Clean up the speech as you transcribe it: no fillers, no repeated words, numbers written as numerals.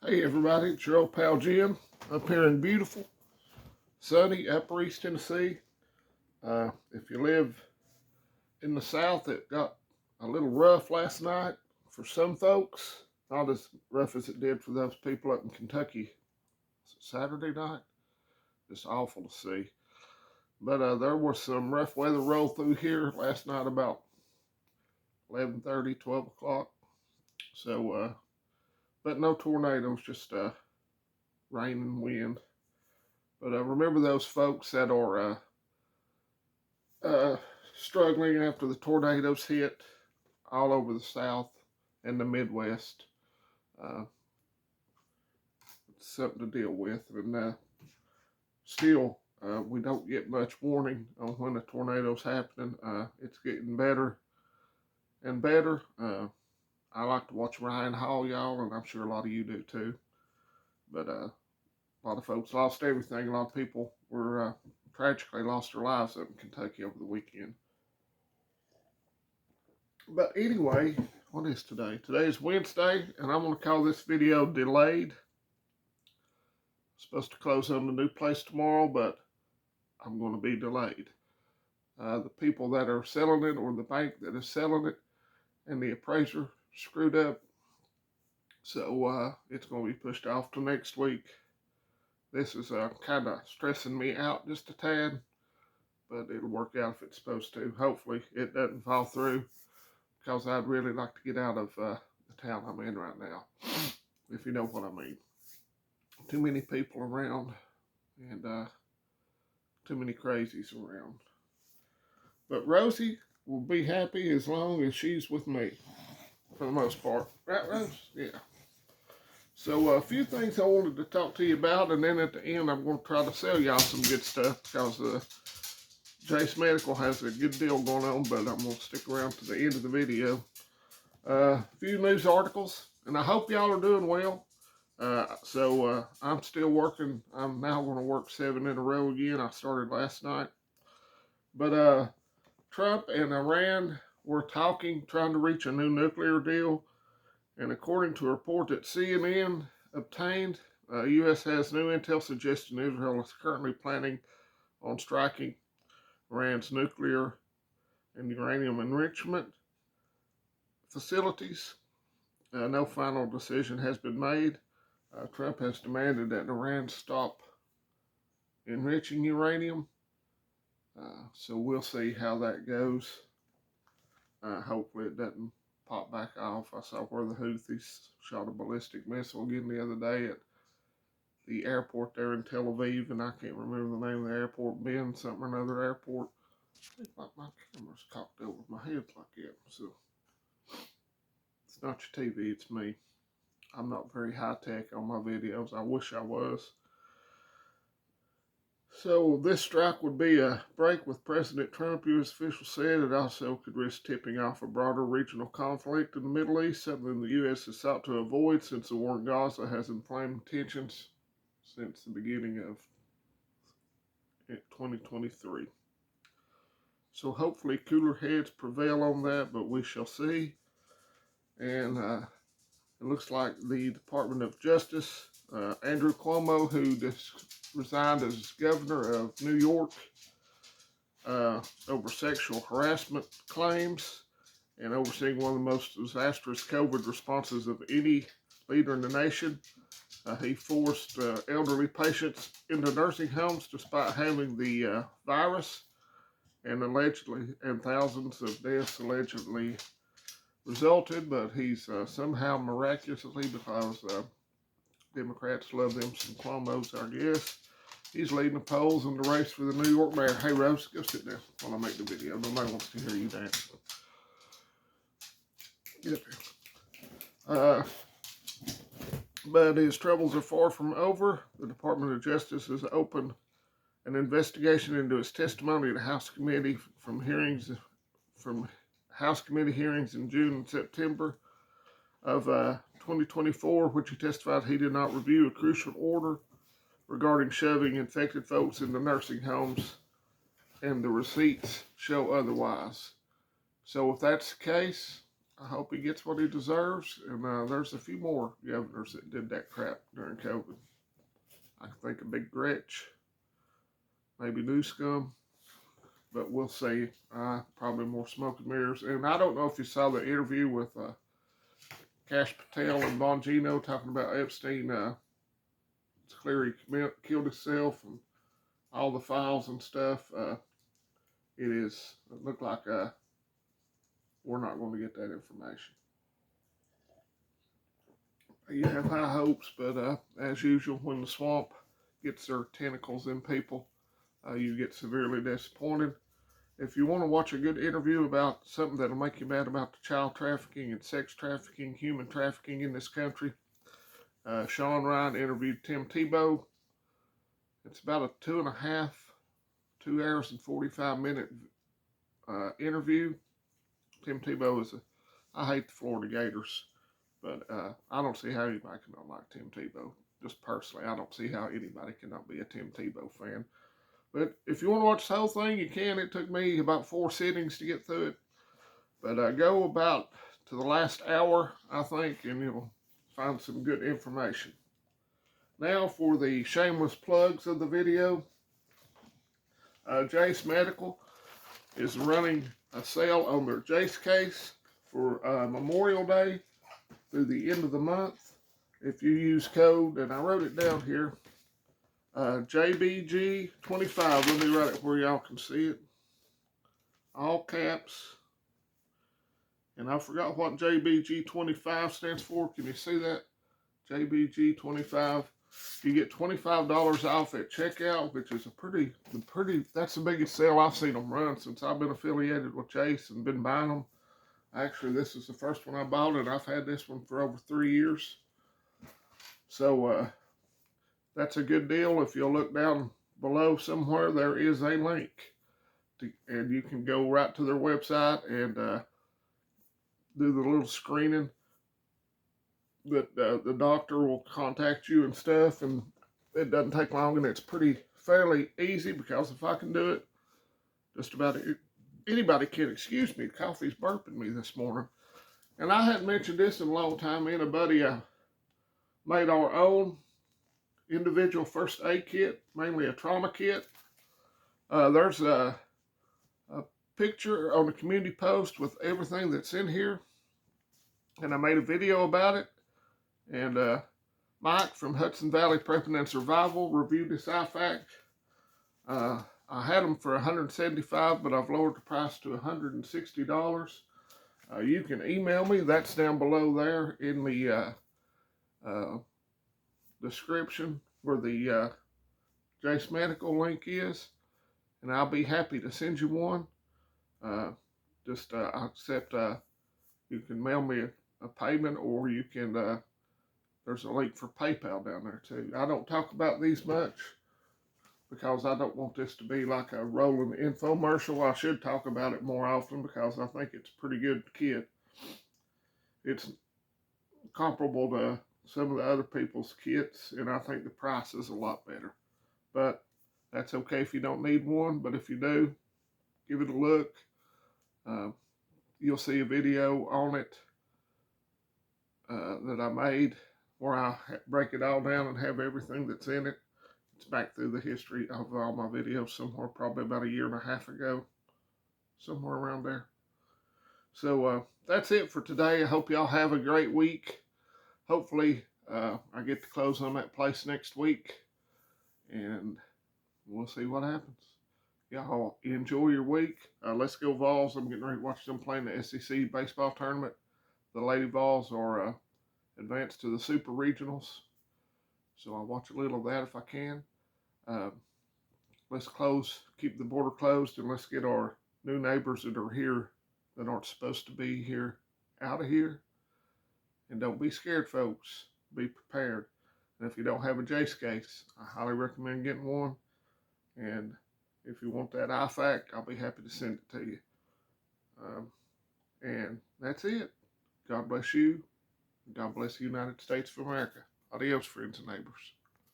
Hey everybody, it's your old pal Jim up here in beautiful, sunny Upper East Tennessee. If you live in the South, it got a little rough last night for some folks. Not as rough as it did for those people up in Kentucky Saturday night. Just awful to see. But there was some rough weather roll through here last night about 11:30, 12 o'clock. But no tornadoes, just rain and wind. But remember those folks that are struggling after the tornadoes hit all over the South and the Midwest. Uh, it's something to deal with. And still, we don't get much warning on when a tornado's happening. It's getting better and better. I like to watch Ryan Hall, y'all, and I'm sure a lot of you do too. But a lot of folks lost everything. A lot of people were tragically lost their lives up in Kentucky over the weekend. But anyway, what is today? Today is Wednesday, and I'm going to call this video delayed. Supposed to close on the new place tomorrow, but I'm going to be delayed. The people that are selling it, or the bank that is selling it, and the appraiser screwed up. So it's going to be pushed off to next week. This is kind of stressing me out just a tad, but it'll work out if it's supposed to. Hopefully it doesn't fall through, because I'd really like to get out of the town I'm in right now, if you know what I mean. Too many people around, and too many crazies around. But Rosie will be happy as long as she's with me, for the most part. Right, Rose? Yeah. So a few things I wanted to talk to you about, and then at the end I'm going to try to sell y'all some good stuff, because Jase Medical has a good deal going on, but I'm going to stick around to the end of the video. A few news articles, and I hope y'all are doing well. I'm still working. I'm now going to work 7 in a row again. I started last night. But Trump and Iran were talking, trying to reach a new nuclear deal. And according to a report that CNN obtained, U.S. has new intel suggesting Israel is currently planning on striking Iran's nuclear and uranium enrichment facilities. No final decision has been made. Trump has demanded that Iran stop enriching uranium. So we'll see how that goes. Hopefully it doesn't pop back off. I saw where the Houthis shot a ballistic missile again the other day at the airport there in Tel Aviv, and I can't remember the name of the airport, Ben something or another airport. I think like my camera's cocked over my head like that, so it's not your TV, it's me. I'm not very high-tech on my videos. I wish I was. So this strike would be a break with President Trump, U.S. officials said. It also could risk tipping off a broader regional conflict in the Middle East, something the U.S. has sought to avoid since the war in Gaza has inflamed tensions since the beginning of 2023. So hopefully cooler heads prevail on that, but we shall see. And it looks like the Department of Justice, Andrew Cuomo, who resigned as governor of New York over sexual harassment claims and overseeing one of the most disastrous COVID responses of any leader in the nation. He forced elderly patients into nursing homes despite having the virus, and thousands of deaths allegedly resulted, but he's somehow miraculously, because Democrats love them some Cuomo's, I guess, he's leading the polls in the race for the New York mayor. Hey, Rose, go sit down while I make the video. Nobody wants to hear you dance. Get there. But his troubles are far from over. The Department of Justice has opened an investigation into his testimony at House Committee House Committee hearings in June and September of 2024, which he testified he did not review a crucial order regarding shoving infected folks into nursing homes, and the receipts show otherwise. So if that's the case, I hope he gets what he deserves. And there's a few more governors that did that crap during COVID. I can think of Big Gretch, maybe Newscomb, but we'll see. Probably more smoke and mirrors. And I don't know if you saw the interview with Kash Patel and Bongino talking about Epstein. It's clear he killed himself and all the files and stuff. It looked like we're not going to get that information. You have high hopes, but as usual, when the swamp gets their tentacles in people, you get severely disappointed. If you want to watch a good interview about something that'll make you mad about the child trafficking and sex trafficking, human trafficking in this country, Sean Ryan interviewed Tim Tebow. It's about a 2 hours and 45-minute interview. Tim Tebow I hate the Florida Gators, but I don't see how anybody can not like Tim Tebow. Just personally, I don't see how anybody cannot be a Tim Tebow fan. But if you want to watch the whole thing, you can. It took me about 4 sittings to get through it. But go about to the last hour, I think, and you'll find some good information. Now for the shameless plugs of the video. Jase Medical is running a sale on their Jase case for Memorial Day through the end of the month. If you use code, and I wrote it down here, JBG25. Let me write it where y'all can see it. All caps. And I forgot what JBG25 stands for. Can you see that? JBG25. You get $25 off at checkout, which is that's the biggest sale I've seen them run since I've been affiliated with Jase and been buying them. Actually, this is the first one I bought, and I've had this one for over 3 years. So, that's a good deal. If you'll look down below somewhere, there is a link. And you can go right to their website and do the little screening that the doctor will contact you and stuff. And it doesn't take long, and it's fairly easy, because if I can do it, just about anybody can. Excuse me, the coffee's burping me this morning. And I hadn't mentioned this in a long time. Me and a buddy made our own individual first aid kit, mainly a trauma kit. There's a picture on the community post with everything that's in here, and I made a video about it. And Mike from Hudson Valley Prepping and Survival reviewed this IFAK. I had them for $175, but I've lowered the price to $160. You can email me. That's down below there in the description where the Jase Medical link is, and I'll be happy to send you one. Except you can mail me a payment, or you can there's a link for PayPal down there too. I don't talk about these much because I don't want this to be like a rolling infomercial. I should talk about it more often because I think it's a pretty good kit. It's comparable to some of the other people's kits, and I think the price is a lot better. But that's okay if you don't need one, but if you do, give it a look. You'll see a video on it that I made where I break it all down and have everything that's in it. It's back through the history of all my videos somewhere, probably about 1.5 years ago, somewhere around there. So that's it for today. I hope y'all have a great week. Hopefully I get to close on that place next week, and we'll see what happens. Y'all enjoy your week. Let's go Vols. I'm getting ready to watch them play in the SEC baseball tournament. The Lady Vols are advanced to the Super Regionals, so I'll watch a little of that if I can. Let's keep the border closed, and let's get our new neighbors that are here that aren't supposed to be here out of here. And don't be scared, folks. Be prepared. And if you don't have a Jase case, I highly recommend getting one. And if you want that IFAK, I'll be happy to send it to you. And that's it. God bless you. God bless the United States of America. Adios, friends and neighbors.